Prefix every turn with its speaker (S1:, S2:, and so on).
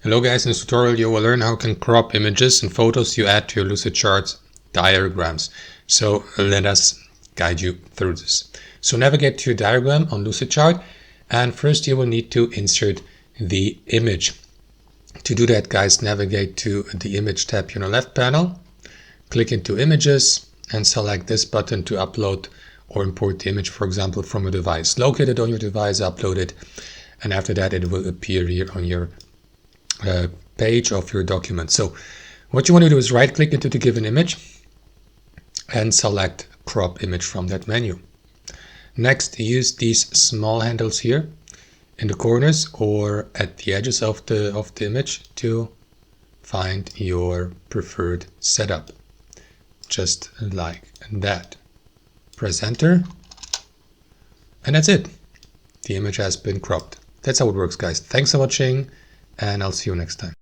S1: Hello guys, in this tutorial you will learn how you can crop images and photos you add to your Lucidchart diagrams. So let us guide you through this. So navigate to your diagram on Lucidchart, and first you will need to insert the image. To do that, guys, navigate to the image tab in the left panel, click into images and select this button to upload or import the image, for example, from a device. Locate it on your device, upload it, and after that it will appear here on your page of your document. So what you want to do is right click into the given image and select crop image from that menu. Next, use these small handles here in the corners or at the edges of the image to find your preferred setup, just like that. Press enter and that's it. The image has been cropped. That's how it works, guys. Thanks for watching, and I'll see you next time.